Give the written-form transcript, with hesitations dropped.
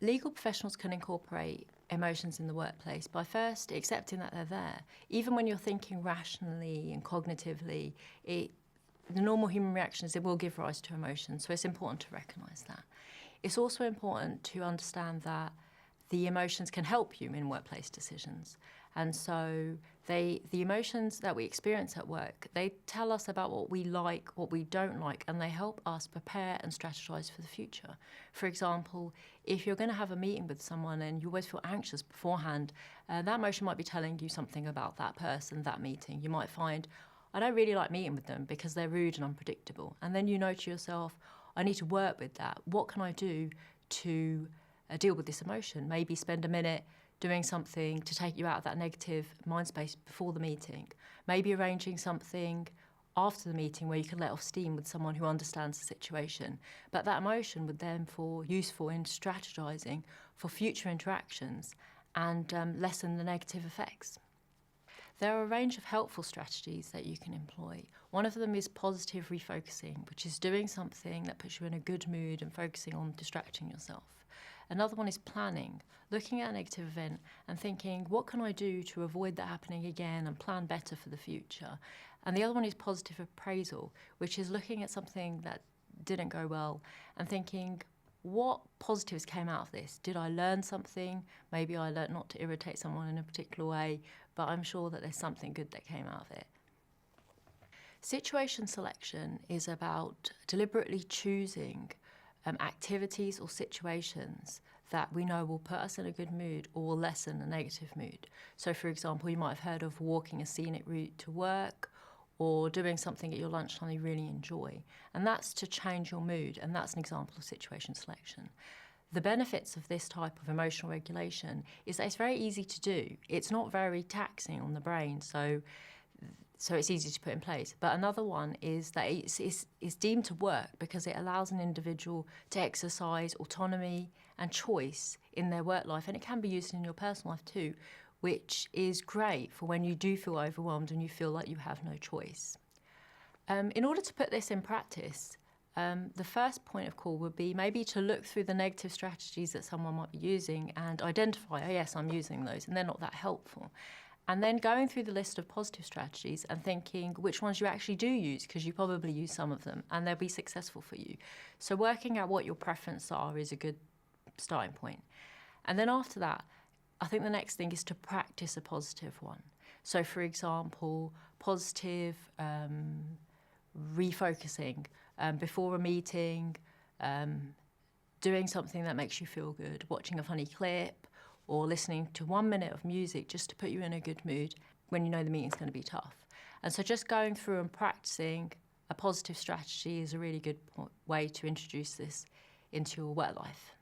Legal professionals can incorporate emotions in the workplace by first accepting that they're there. Even when you're thinking rationally and cognitively, the normal human reaction is it will give rise to emotions, so it's important to recognise that. It's also important to understand that the emotions can help you in workplace decisions. And so the emotions that we experience at work, they tell us about what we like, what we don't like, and they help us prepare and strategise for the future. For example, if you're going to have a meeting with someone and you always feel anxious beforehand, that emotion might be telling you something about that person, that meeting. You might find, I don't really like meeting with them because they're rude and unpredictable. And then you know to yourself, I need to work with that. What can I do to deal with this emotion? Maybe spend a minute doing something to take you out of that negative mind space before the meeting. Maybe arranging something after the meeting where you can let off steam with someone who understands the situation. But that emotion would then be useful in strategising for future interactions and lessen the negative effects. There are a range of helpful strategies that you can employ. One of them is positive refocusing, which is doing something that puts you in a good mood and focusing on distracting yourself. Another one is planning, looking at a negative event and thinking, what can I do to avoid that happening again and plan better for the future? And the other one is positive appraisal, which is looking at something that didn't go well and thinking, what positives came out of this? Did I learn something? Maybe I learned not to irritate someone in a particular way, but I'm sure that there's something good that came out of it. Situation selection is about deliberately choosing activities or situations that we know will put us in a good mood or will lessen a negative mood. So, for example, you might have heard of walking a scenic route to work or doing something at your lunchtime you really enjoy. And that's to change your mood, and that's an example of situation selection. The benefits of this type of emotional regulation is that it's very easy to do. It's not very taxing on the brain, so it's easy to put in place. But another one is that it's deemed to work because it allows an individual to exercise autonomy and choice in their work life, and it can be used in your personal life too, which is great for when you do feel overwhelmed and you feel like you have no choice. In order to put this in practice, the first point of call would be maybe to look through the negative strategies that someone might be using and identify, oh yes, I'm using those, and they're not that helpful. And then going through the list of positive strategies and thinking which ones you actually do use, because you probably use some of them and they'll be successful for you. So working out what your preferences are is a good starting point. And then after that, I think the next thing is to practice a positive one. So for example, positive refocusing before a meeting, doing something that makes you feel good, watching a funny clip, or listening to 1 minute of music just to put you in a good mood when you know the meeting's going to be tough. And so just going through and practicing a positive strategy is a really good way to introduce this into your work life.